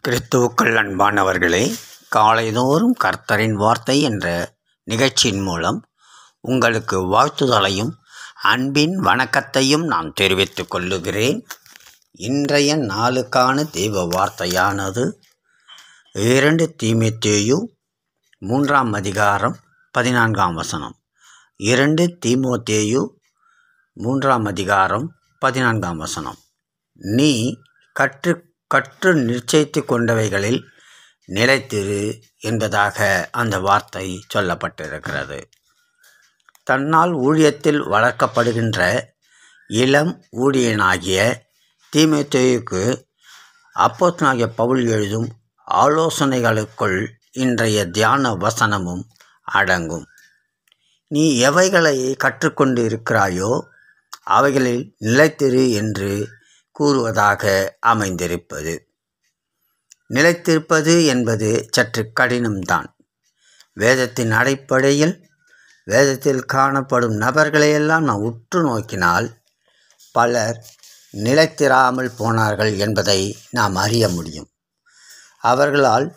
கிறிஸ்துவுக்குள் அன்பானவர்களே, காலைதோறும் கர்த்தரின் வார்த்தை என்ற நிகழ்ச்சியின் மூலம் உங்களுக்கு வாழ்த்துதலையும் அன்பின் வணக்கத்தையும் நான் தெரிவித்துக் கொள்ளுகிறேன். இன்றைய நாளுக்கான தெய்வ வார்த்தையானது 2 தீமோத்தேயு 3 அதிகாரம் 14 வசனம். 2 தீமோத்தேயு 3 அதிகாரம் 14 வசனம். நீ கற்று நிச்சயித்து கொண்டவைகளில் நிலைத்திரு என்பதாக அந்த வார்த்தை சொல்லப்பட்டிருக்கிறது. தன்னால் ஊழியத்தில் வளர்க்கப்படுகின்ற இளம் ஊழியனாகிய தீமோத்தேயுக்கு அப்போஸ்தலனாகிய பவுல் எழுதும் ஆலோசனைகளுக்குள் இன்றைய தியான வசனமும் அடங்கும். நீ எவைகளை கற்றுக்கொண்டு இருக்கிறாயோ அவைகளில் நிலைத்திரு என்று கூறுவதாக அமைந்திருப்பது. நிலைத்திருப்பது என்பது சற்று கடினம்தான். வேதத்தின் அடிப்படையில் வேதத்தில் காணப்படும் நபர்களையெல்லாம் நாம் உற்று நோக்கினால் பலர் நிலைத்திராமல் போனார்கள் என்பதை நாம் அறிய முடியும். அவர்களால்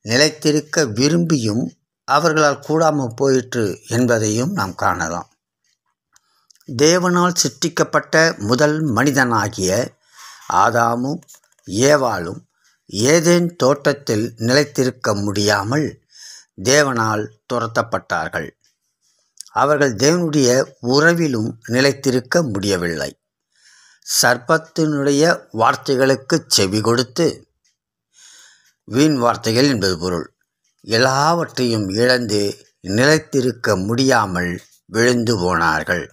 நிலைத்திருக்க விரும்பியும் அவர்களால் கூடாமல் போயிற்று என்பதையும் நாம் காணலாம். தேவனால் சிருஷ்டிக்கப்பட்ட முதல் மனிதனாகிய ஆதாமும் ஏவாளும் ஏதேன் தோட்டத்தில் நிலைத்திருக்க முடியாமல் தேவனால் துரத்தப்பட்டார்கள். அவர்கள் தேவனுடைய உறவிலும் நிலைத்திருக்க முடியவில்லை. சர்ப்பத்தினுடைய வார்த்தைகளுக்கு செவி கொடுத்து, வீண் வார்த்தைகள் என்பது பொருள், எல்லாவற்றையும் இழந்து நிலைத்திருக்க முடியாமல் விழுந்து போனார்கள்.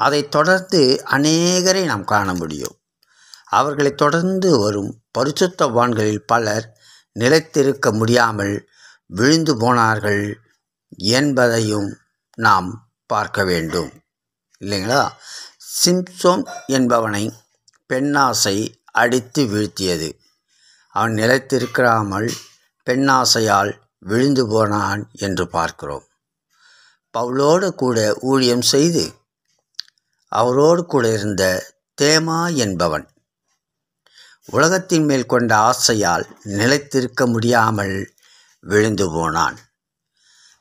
அதைத் தொடர்ந்து அநேகரை நாம் காண முடியும். அவர்களை தொடர்ந்து வரும் பரிசுத்தவான்களில் பலர் நிலைத்திருக்க முடியாமல் விழுந்து போனார்கள் என்பதையும் நாம் பார்க்க வேண்டும், இல்லைங்களா? சிம்சோன் என்பவனை பெண்ணாசை அடித்து வீழ்த்தியது. அவன் நிலைத்திருக்காமல் பெண்ணாசையால் விழுந்து போனான் என்று பார்க்கிறோம். பவுலோடு கூட ஊழியம் செய்து அவரோடு கூட இருந்த தேமா என்பவன் உலகத்தின் மேல் கொண்ட ஆசையால் நிலைத்திருக்க முடியாமல் விழுந்து போனான்.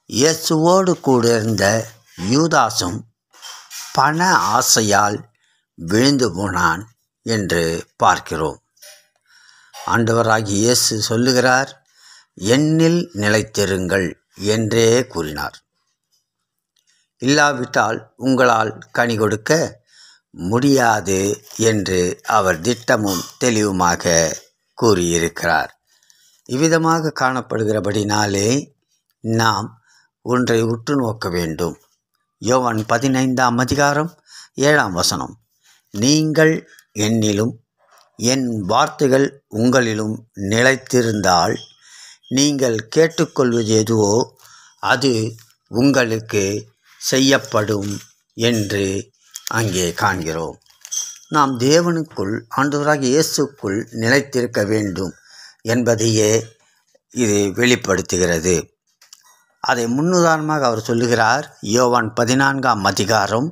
இயேசுவோடு கூட இருந்த யூதாசும் பண ஆசையால் விழுந்து போனான் என்று பார்க்கிறோம். ஆண்டவராகிய இயேசு சொல்லுகிறார், என்னில் நிலைத்திருங்கள் என்றே கூறினார். இல்லாவிட்டால் உங்களால் கனி கொடுக்க முடியாது என்று அவர் திட்டமும் தெளிவுமாக கூறியிருக்கிறார். இவ்விதமாக காணப்படுகிறபடினாலே நாம் ஒன்றை உற்று நோக்க வேண்டும். யோவான் 15 அதிகாரம் 7 வசனம். நீங்கள் என்னிலும் என் வார்த்தைகள் உங்களிலும் நிலைத்திருந்தால் நீங்கள் கேட்டுக்கொள்வது எதுவோ அது உங்களுக்கு செய்யப்படும் என்று அங்கே காண்கிறோம். நாம் தேவனுக்குள், ஆண்டவராகிய இயேசுக்குள் நிலைத்திருக்க வேண்டும் என்பதையே இது வெளிப்படுத்துகிறது. அதை முன்னுதாரணமாக அவர் சொல்லுகிறார். யோவான் 14 அதிகாரம்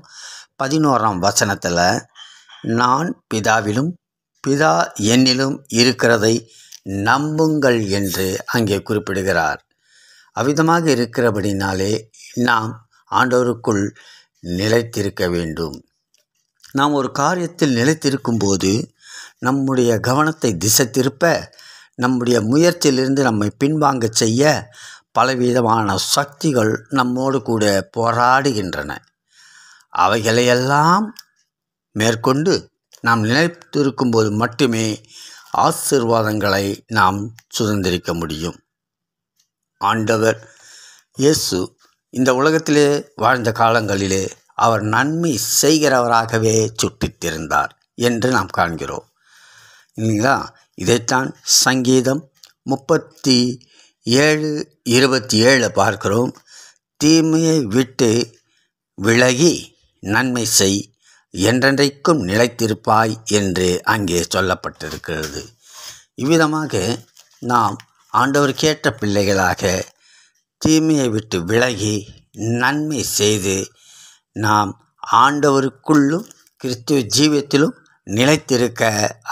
11 வசனத்தில், நான் பிதாவிலும் பிதா என்னிலும் இருக்கிறதை நம்புங்கள் என்று அங்கே குறிப்பிடுகிறார். அவ்விதமாக இருக்கிறபடினாலே நாம் ஆண்டவருக்குள் நிலைத்திருக்க வேண்டும். நாம் ஒரு காரியத்தில் நிலைத்திருக்கும்போது நம்முடைய கவனத்தை திசை திருப்ப, நம்முடைய முயற்சியிலிருந்து நம்மை பின்வாங்க செய்ய பலவிதமான சக்திகள் நம்மோடு கூட போராடுகின்றன. அவைகளையெல்லாம் மேற்கொண்டு நாம் நிலைத்திருக்கும்போது மட்டுமே ஆசீர்வாதங்களை நாம் சுதந்திரிக்க முடியும். ஆண்டவர் இயேசு இந்த உலகத்திலே வாழ்ந்த காலங்களிலே அவர் நன்மை செய்கிறவராகவே சுட்டித்திருந்தார் என்று நாம் காண்கிறோம், இல்லைங்களா? இதைத்தான் சங்கீதம் 37:27 பார்க்கிறோம். தீமையை விட்டு விலகி நன்மை செய், என்றென்றைக்கும் நிலைத்திருப்பாய் என்று அங்கே சொல்லப்பட்டிருக்கிறது. இவ்விதமாக நாம் ஆண்டவருக்கேற்ற பிள்ளைகளாக தீமையை விட்டு விலகி நன்மை செய்து நாம் ஆண்டவருக்குள்ளும் கிறிஸ்துவ ஜீவியத்திலும் நிலைத்திருக்க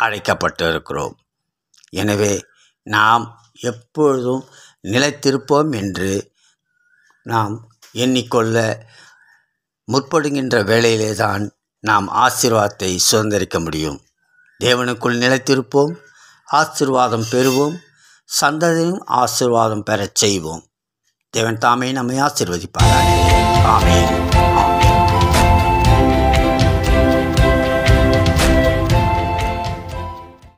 அழைக்கப்பட்டிருக்கிறோம். எனவே நாம் எப்பொழுதும் நிலைத்திருப்போம் என்று நாம் எண்ணிக்கொள்ள முற்படுகின்ற வேளையிலே தான் நாம் ஆசீர்வாதத்தை சுதந்திரிக்க முடியும். தேவனுக்குள் நிலைத்திருப்போம், ஆசீர்வாதம் பெறுவோம், சந்ததியும் ஆசீர்வாதம் பெறச் செய்வோம். தேவன் தாமே நம்மை ஆசீர்வதிப்பாராக. ஆமென்.